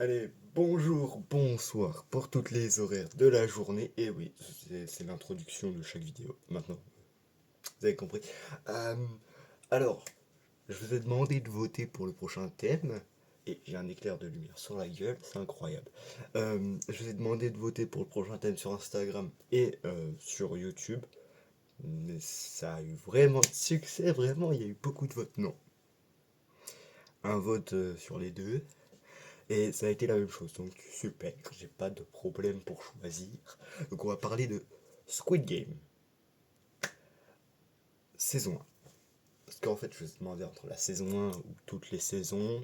Allez, bonjour, bonsoir pour toutes les horaires de la journée. Et oui, c'est l'introduction de chaque vidéo. Maintenant, vous avez compris. Euh, alors, je vous ai demandé de voter pour le prochain thème. Et j'ai un éclair de lumière sur la gueule, c'est incroyable. Je vous ai demandé de voter pour le prochain thème sur Instagram et sur YouTube. Mais ça a eu vraiment de succès, vraiment, il y a eu beaucoup de votes. Non, un vote sur les deux. Et ça a été la même chose, donc super, j'ai pas de problème pour choisir. Donc on va parler de Squid Game, saison 1. Parce qu'en fait, je me demandais entre la saison 1 ou toutes les saisons.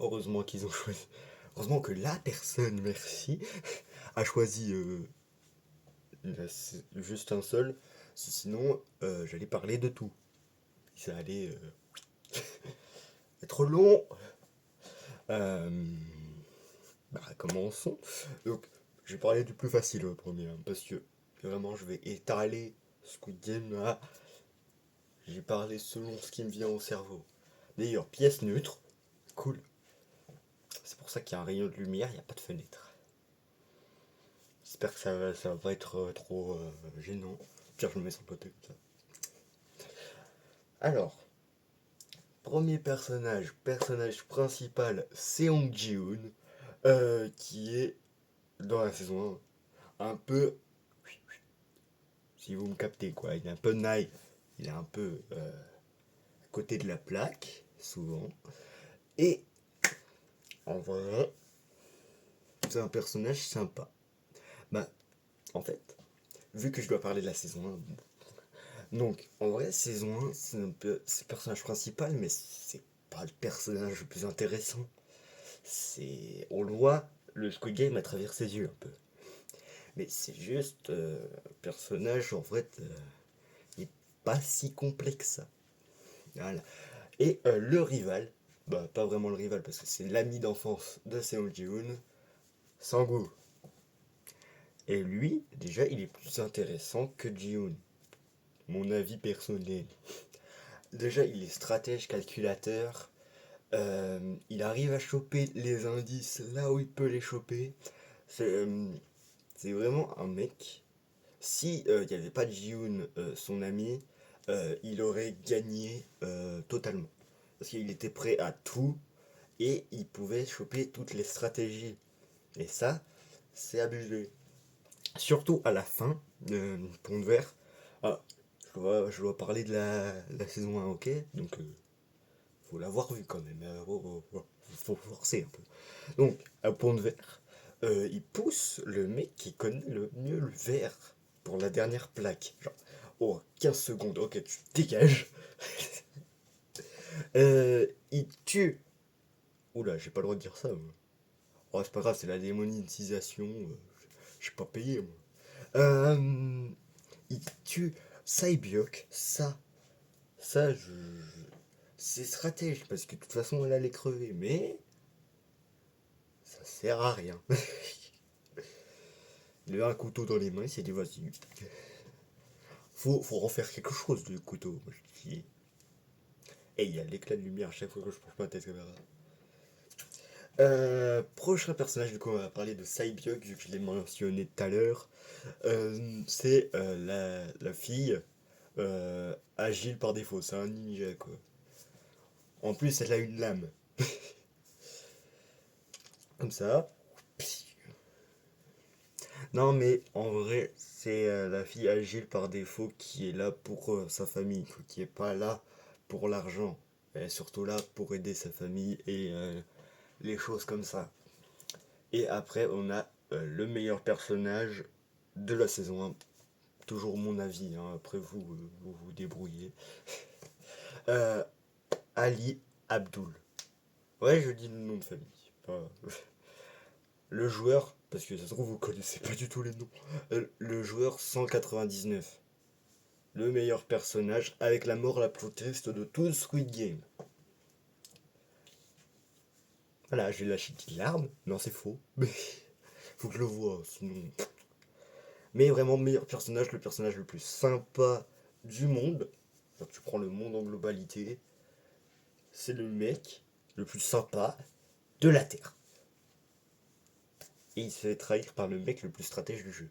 Heureusement qu'ils ont choisi. Heureusement que la personne, merci, a choisi juste un seul. Sinon, j'allais parler de tout. Ça allait être long. Euh, Commençons. Donc, je vais parler du plus facile au premier, hein, parce que vraiment, je vais étaler Squid Game là. J'ai parlé selon ce qui me vient au cerveau. D'ailleurs, pièce neutre, cool. C'est pour ça qu'il y a un rayon de lumière, il n'y a pas de fenêtre. J'espère que ça va pas être trop gênant. Pire, je me mets sur le côté comme ça. Alors, premier personnage principal, Seong Ji-hoon, qui est dans la saison 1 un peu, si vous me captez quoi, il est un peu naïf, il est un peu à côté de la plaque, souvent. Et en vrai, c'est un personnage sympa. Bah, en fait, vu que je dois parler de la saison 1, donc en vrai, saison 1, c'est le personnage principal, mais c'est pas le personnage le plus intéressant. On le voit le Squid Game à travers ses yeux un peu. Mais c'est juste un personnage en fait, il est pas si complexe ça. Voilà. Et le rival, bah pas vraiment le rival parce que c'est l'ami d'enfance de Seong Ji-hoon, Sang-woo. Et lui, déjà, il est plus intéressant que Ji-hoon. Mon avis personnel. Déjà, il est stratège, calculateur. Il arrive à choper les indices là où il peut les choper. C'est c'est vraiment un mec. Si il n'y avait pas de Ji-hoon, son ami, il aurait gagné totalement. Parce qu'il était prêt à tout et il pouvait choper toutes les stratégies. Et ça, c'est abusé. Surtout à la fin de Pont de Verre. Ah, je dois parler de la saison 1, ok? Donc, faut l'avoir vu quand même. Faut forcer un peu. Donc, à Pont de Verre, il pousse le mec qui connaît le mieux le verre pour la dernière plaque. Genre, oh, 15 secondes, ok, tu dégages. Il tue. Oula, j'ai pas le droit de dire ça, moi. Oh, c'est pas grave, c'est la démonétisation. J'ai pas payé, moi. Il tue Cybiok, c'est stratège parce que de toute façon elle allait crever, mais ça sert à rien. Il a un couteau dans les mains, il s'est dit vas-y, faut en faire quelque chose du couteau. Moi, je dis, et il y a l'éclat de lumière à chaque fois que je penche ma tête caméra. Prochain personnage, du coup, on va parler de Cybiok, vu que je l'ai mentionné tout à l'heure. C'est la fille agile par défaut, c'est un ninja quoi. En plus, elle a une lame. Comme ça. Non, mais en vrai, c'est la fille agile par défaut qui est là pour sa famille, quoi, qui est pas là pour l'argent. Elle est surtout là pour aider sa famille et les choses comme ça. Et après, on a le meilleur personnage de la saison 1. Toujours mon avis, hein. Après vous vous débrouillez. Euh, Ali Abdul. Ouais, je dis le nom de famille. Pas- Le joueur, parce que ça se trouve vous connaissez pas du tout les noms. Le joueur 199. Le meilleur personnage avec la mort la plus triste de tout Squid Game. Voilà, j'ai lâché une petite larme. Non, c'est faux. Mais faut que je le vois, sinon. Mais vraiment, meilleur personnage, le personnage le plus sympa du monde. Quand tu prends le monde en globalité, c'est le mec le plus sympa de la Terre. et il se fait trahir par le mec le plus stratège du jeu.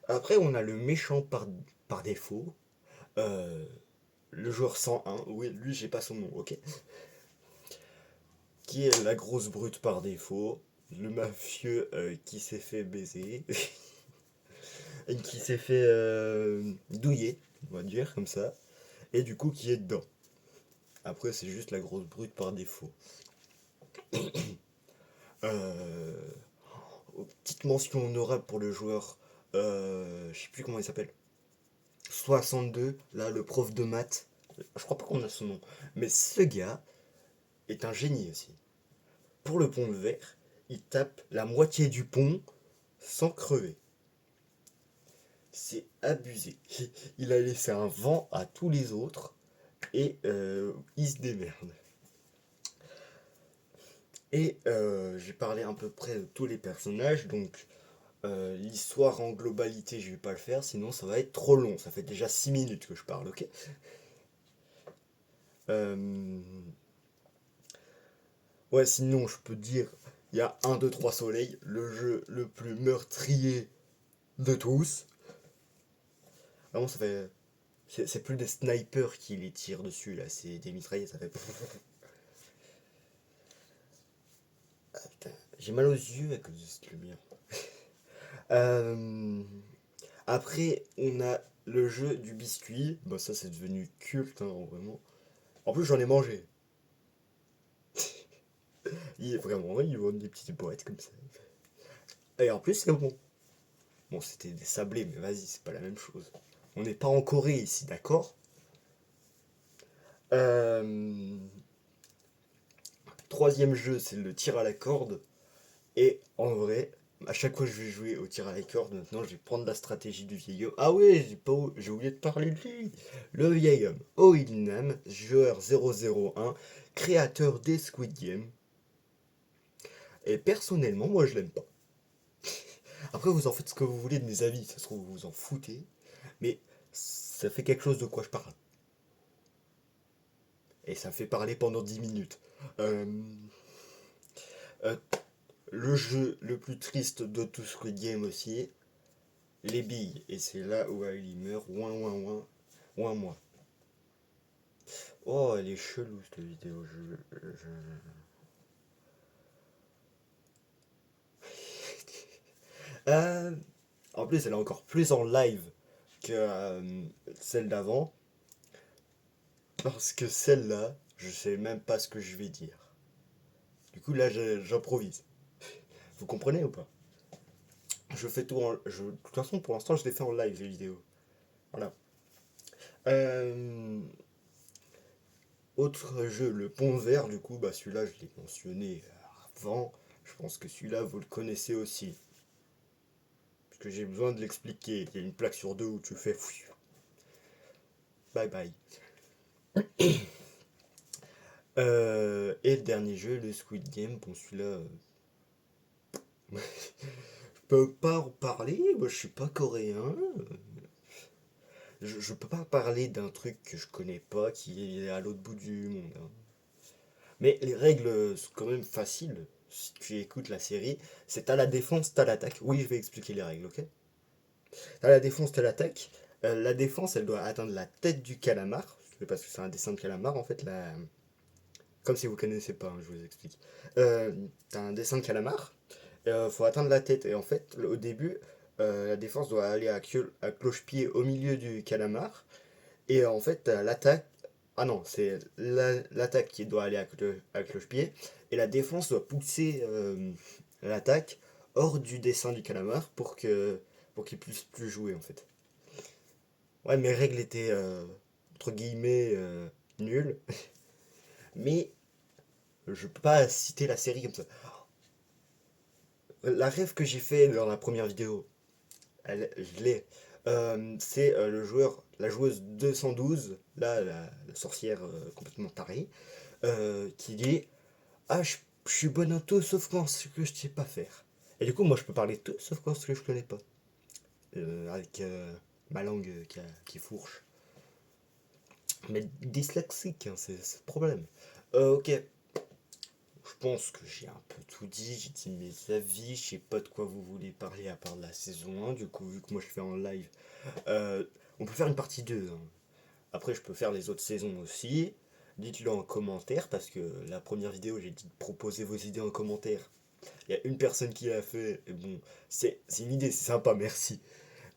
Après, on a le méchant par défaut, euh, le joueur 101, oui, lui j'ai pas son nom, ok, qui est la grosse brute par défaut, le mafieux qui s'est fait baiser, et qui s'est fait douiller, on va dire comme ça, et du coup qui est dedans. Après, c'est juste la grosse brute par défaut. Euh, Petite mention honorable pour le joueur, je sais plus comment il s'appelle, 62, là, le prof de maths. Je crois pas qu'on a son nom. Mais ce gars est un génie aussi. Pour le pont de verre, il tape la moitié du pont sans crever. C'est abusé. Il a laissé un vent à tous les autres et il se démerde. Et j'ai parlé à peu près de tous les personnages, donc l'histoire en globalité, je vais pas le faire, sinon ça va être trop long. Ça fait déjà 6 minutes que je parle, ok. Euh, Ouais, sinon, je peux te dire, il y a 1, 2, 3 soleils, le jeu le plus meurtrier de tous. Vraiment, ça fait. C'est plus des snipers qui les tirent dessus, là, c'est des mitraillettes, ça fait. Ah, putain, j'ai mal aux yeux à cause de cette lumière. Euh, Après, on a le jeu du biscuit. Bah, ça, c'est devenu culte, hein, vraiment. En plus, j'en ai mangé. Il est vraiment, ils vendent des petites boîtes comme ça. Et en plus, c'est bon. Bon, c'était des sablés, mais vas-y, c'est pas la même chose. On n'est pas en Corée ici, d'accord. euh... Troisième jeu, c'est le tir à la corde. Et en vrai, à chaque fois que je vais jouer au tir à la corde, maintenant, je vais prendre la stratégie du vieil homme. Ah ouais, j'ai oublié de parler de lui. Le vieil homme, Oh Il-nam, joueur 001, créateur des Squid Game. Et personnellement, moi, je l'aime pas. Après, vous en faites ce que vous voulez de mes avis, ça se trouve, vous vous en foutez. Mais ça fait quelque chose de quoi je parle. Et ça fait parler pendant 10 minutes. Euh, euh, le jeu le plus triste de tout Squid Game aussi, les billes. Et c'est là où il meurt. Ouin, ouin, ouin. Ouin, moi. Oh, elle est chelou cette vidéo. Euh, En plus, elle est encore plus en live que celle d'avant. Parce que celle-là, je sais même pas ce que je vais dire. Du coup, là, j'improvise. Vous comprenez ou pas? Je fais tout en. De toute façon, pour l'instant, je l'ai fait en live, les vidéos. Voilà. Euh, Autre jeu, le pont vert, du coup, bah celui-là, je l'ai mentionné avant. Je pense que celui-là, vous le connaissez aussi. Parce que j'ai besoin de l'expliquer. Il y a une plaque sur deux où tu fais bye bye. Et le dernier jeu, le Squid Game. Bon, celui-là, je peux pas en parler. Moi, je suis pas coréen. Je peux pas parler d'un truc que je connais pas, qui est à l'autre bout du monde, hein. Mais les règles sont quand même faciles. Si tu écoutes la série, c'est t'as la défense, t'as l'attaque. Oui, je vais expliquer les règles, ok? T'as la défense, t'as l'attaque. La défense, elle doit atteindre la tête du calamar. Parce que c'est un dessin de calamar, en fait. Comme si vous connaissez pas, hein, je vous explique. Euh, T'as un dessin de calamar. Faut atteindre la tête. Et en fait, au début, la défense doit aller à cloche-pied au milieu du calamar. Et en fait, l'attaque. Ah non, c'est l'attaque qui doit aller à cloche-pied. Et la défense doit pousser l'attaque hors du dessin du calamar pour qu'il puisse plus jouer en fait. Ouais, mes règles étaient entre guillemets nulles. Mais je peux pas citer la série comme ça. La rêve que j'ai fait dans la première vidéo, je l'ai. C'est le joueur, la joueuse 212, là, la sorcière complètement tarée, qui dit ah, je suis bon en tout sauf quand ce que je sais pas faire. Et du coup, moi je peux parler de tout sauf quand ce que je connais pas. Avec ma langue qui fourche. Mais dyslexique, hein, c'est le problème. Ok, je pense que j'ai un peu tout dit, j'ai dit mes avis, je sais pas de quoi vous voulez parler à part de la saison 1, du coup vu que moi je fais en live, euh, on peut faire une partie 2, hein. Après je peux faire les autres saisons aussi, dites-le en commentaire, parce que la première vidéo j'ai dit de proposer vos idées en commentaire. Il y a une personne qui l'a fait, et bon, c'est une idée, c'est sympa, merci.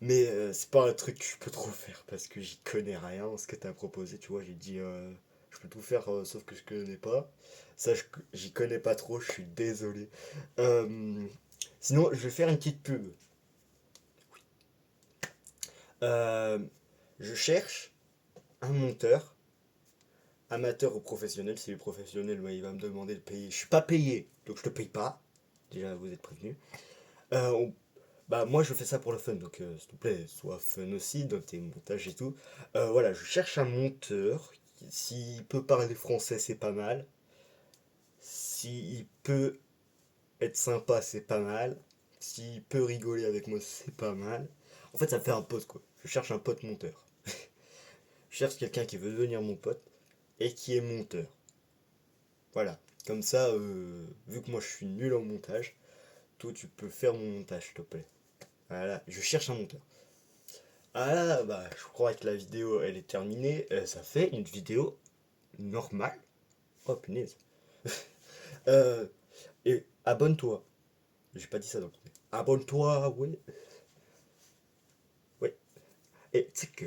Mais c'est pas un truc que je peux trop faire, parce que j'y connais rien en ce que t'as proposé, tu vois, j'ai dit je peux tout faire sauf que je connais pas. Ça, j'y connais pas trop, je suis désolé. Euh, Sinon, je vais faire une petite pub. Euh, je cherche un monteur, amateur ou professionnel. Si il est professionnel, ouais, il va me demander de payer. Je suis pas payé, donc je te paye pas. Déjà, vous êtes prévenus. Bah, moi, je fais ça pour le fun, donc s'il te plaît, sois fun aussi dans tes montages et tout. Voilà, je cherche un monteur. S'il peut parler français, c'est pas mal. S'il peut être sympa, c'est pas mal. S'il peut rigoler avec moi, c'est pas mal. En fait, ça fait un pote, quoi. Je cherche un pote monteur. Je cherche quelqu'un qui veut devenir mon pote et qui est monteur. Voilà. Comme ça, vu que moi je suis nul en montage, toi tu peux faire mon montage, s'il te plaît. Voilà, je cherche un monteur. Ah là, bah, je crois que la vidéo elle est terminée. Ça fait une vidéo normale. Oh punaise. Euh, et abonne-toi. J'ai pas dit ça dans le premier. Abonne-toi, ouais. Ouais. Et tu sais que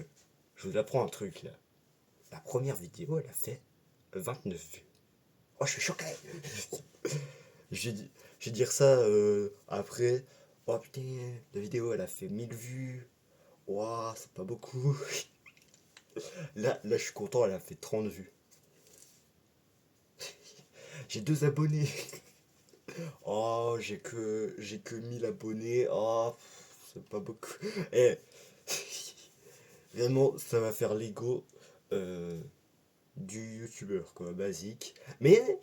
je vous apprends un truc là. La première vidéo, elle a fait 29 vues. Oh, je suis choqué. J'ai dit, j'ai dire ça après. Oh putain, la vidéo, elle a fait 1000 vues. Ouah, c'est pas beaucoup. Là, je suis content, elle a fait 30 vues. J'ai 2 abonnés. Oh, j'ai que 1000 abonnés. Oh, c'est pas beaucoup. Eh, vraiment, ça va faire l'ego euh, du youtubeur, quoi, basique. Mais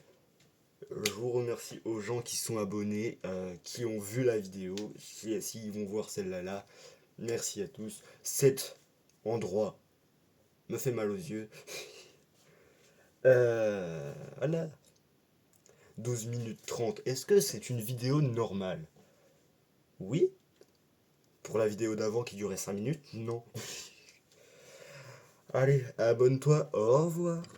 je vous remercie aux gens qui sont abonnés, qui ont vu la vidéo, si ils vont voir celle-là là. Merci à tous. Cet endroit me fait mal aux yeux. Voilà. 12 minutes 30. Est-ce que c'est une vidéo normale? Oui. Pour la vidéo d'avant qui durait 5 minutes? Non. Allez, abonne-toi. Au revoir.